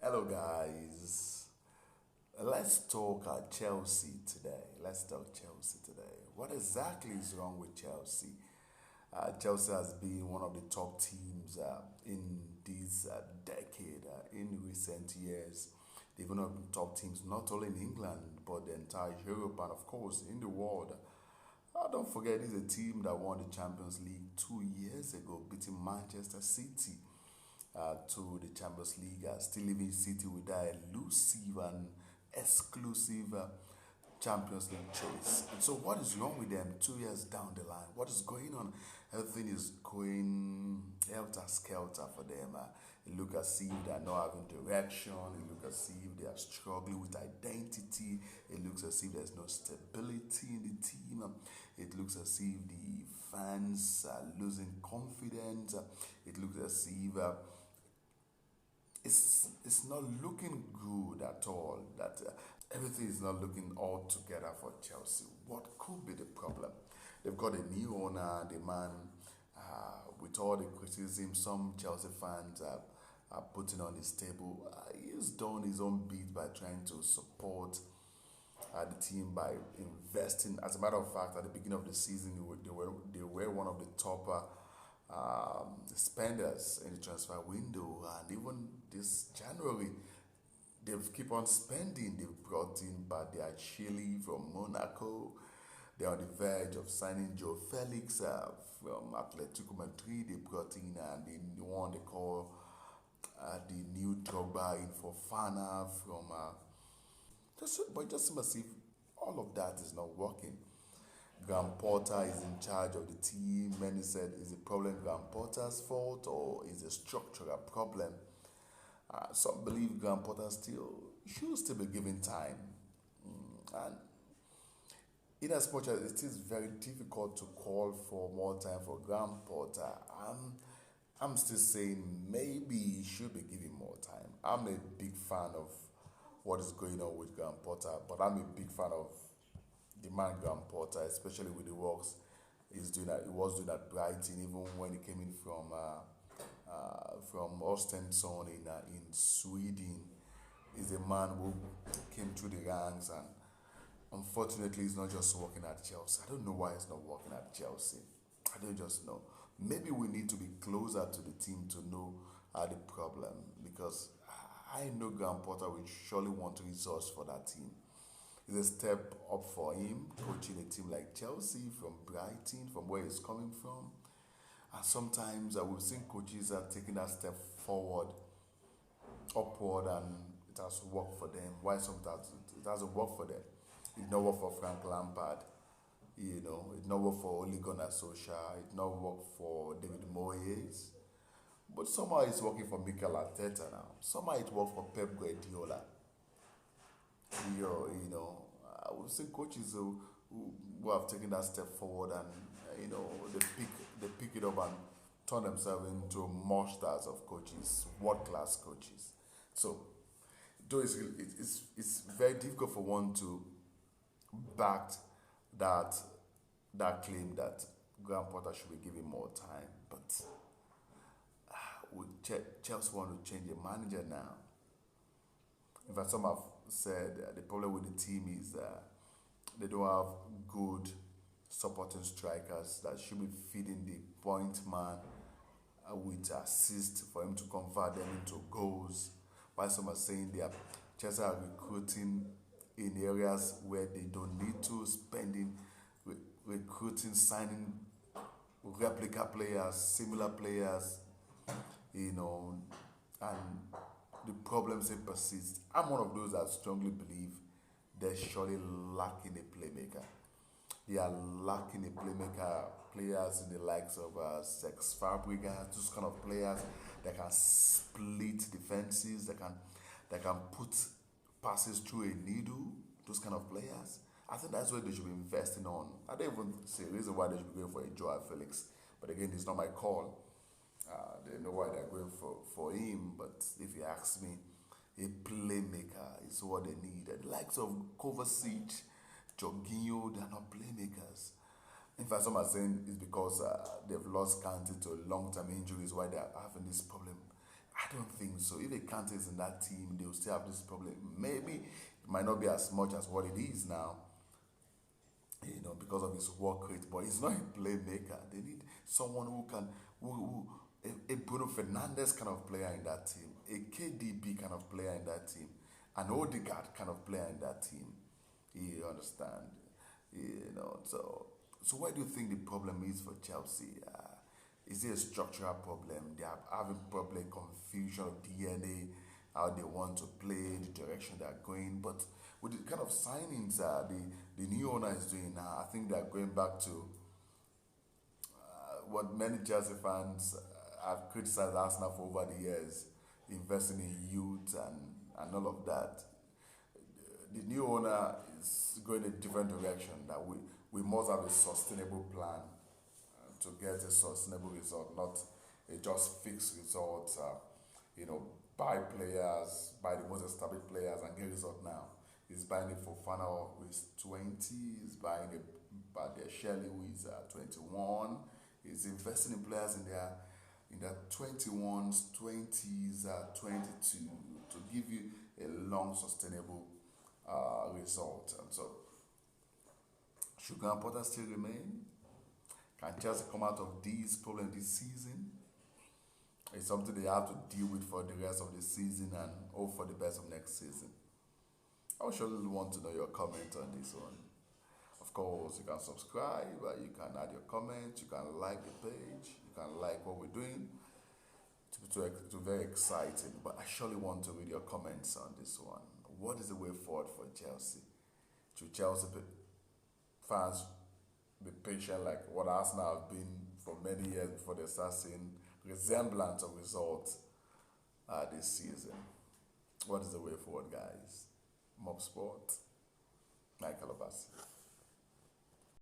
Hello, guys. Let's talk Chelsea today. Let's talk Chelsea today. What exactly is wrong with Chelsea? Chelsea has been one of the top teams in this decade. In recent years, they've been one of the top teams not only in England but the entire Europe and, of course, in the world. Don't forget, this is a team that won the Champions League 2 years ago, beating Manchester City to the Champions League, still leaving City with that elusive and exclusive Champions League chase. And so, what is wrong with them 2 years down the line? What is going on? Everything is going helter skelter for them. It look as if they are not having direction. It looks as if they are struggling with identity. It looks as if there's no stability in the team. It looks as if the fans are losing confidence. It looks as if it's not looking good at all. That everything is not looking all together for Chelsea. What could be the problem? They've got a new owner, the man. With all the criticism some Chelsea fans are putting on his table, he's done his own bit by trying to support the team by investing. As a matter of fact, at the beginning of the season, they were one of the top spenders in the transfer window, and even this January, they've keep on spending. They've brought in Badia Chile from Monaco. They're on the verge of signing Joe Felix from Atletico Madrid. They brought in the one they call the new Drogba in for Fana from just seems as if all of that is not working. Graham Potter is in charge of the team. Many said, is the problem Graham Potter's fault or is it a structural problem? Some believe Graham Potter should still be given time. And in as much as it is very difficult to call for more time for Graham Potter, I'm still saying maybe he should be given more time. I'm a big fan of what is going on with Graham Potter, but I'm a big fan of the man Graham Potter, especially with the works he was doing at Brighton, even when he came in from Östersund in Sweden. Is a man who came through the ranks, and unfortunately he's not just working at Chelsea. I don't know why he's not working at Chelsea. I don't just know. Maybe we need to be closer to the team to know the problem, because I know Graham Potter will surely want resource for that team. It's a step up for him, coaching a team like Chelsea from Brighton, from where he's coming from. And sometimes we've seen coaches are taking that step forward, upward, and it has worked for them. Why sometimes it hasn't worked for them? It did not work for Frank Lampard. It did not work for Ole Gunnar Solskjaer. It did not work for David Moyes. But somehow it's working for Mikel Arteta now. Somehow it worked for Pep Guardiola. We've seen coaches who have taken that step forward, and they pick it up and turn themselves into monsters of coaches, world class coaches. So, though it's very difficult for one to back that claim that Graham Potter should be given more time, but would Chelsea want to change the manager now? In fact, some have said the problem with the team is they don't have good supporting strikers that should be feeding the point man with assist for him to convert them into goals. While some are saying Chelsea are recruiting in areas where they don't need to, spending, recruiting, signing replica players, similar players, and the problems they persist. I'm one of those that strongly believe they're surely lacking a playmaker. They are lacking a playmaker, players in the likes of Sex Fabregas, those kind of players that can split defenses, that can put passes through a needle, those kind of players. I think that's what they should be investing on. I don't even see a reason why they should be going for a Joao Felix. But again, it's not my call. They know why they're going for him. But if you ask me, a playmaker is what they need. The likes of Kovacic, Jorginho, they are not playmakers. In fact, some are saying it's because they've lost Kante to long-term injuries why they are having this problem. I don't think so. If Kante is in that team, they'll still have this problem. Maybe it might not be as much as what it is now, because of his work rate, but he's not a playmaker. They need someone who can, a Bruno Fernandes kind of player in that team, a KDB kind of player in that team, an Odegaard kind of player in that team. You understand? So where do you think the problem is for Chelsea? Is it a structural problem? They are having probably confusion of DNA, how they want to play, the direction they are going. But with the kind of signings the new owner is doing now, I think they are going back to what many Chelsea fans have criticized Arsenal for over the years, investing in youth and all of that. The new owner is going a different direction, that we must have a sustainable plan to get a sustainable result, not a just fixed result. Buy players, buy the most established players and get result now. He's buying a Fofana who is 20, he's buying a Shelley who is 21. He's investing in players in their 21s, 20s, 22 to give you a long sustainable result. And so, should Graham Potter still remain? Can Chelsea come out of these problems this season? It's something they have to deal with for the rest of the season and hope for the best of next season. I would surely want to know your comment on this one. Of course, you can subscribe, you can add your comments, you can like the page, you can like what we're doing. It's very exciting, but I surely want to read your comments on this one. What is the way forward for Chelsea? Should Chelsea fans be patient like what Arsenal have been for many years before they start seeing resemblance of results this season? What is the way forward, guys? Mob Sport, Michael Obasi.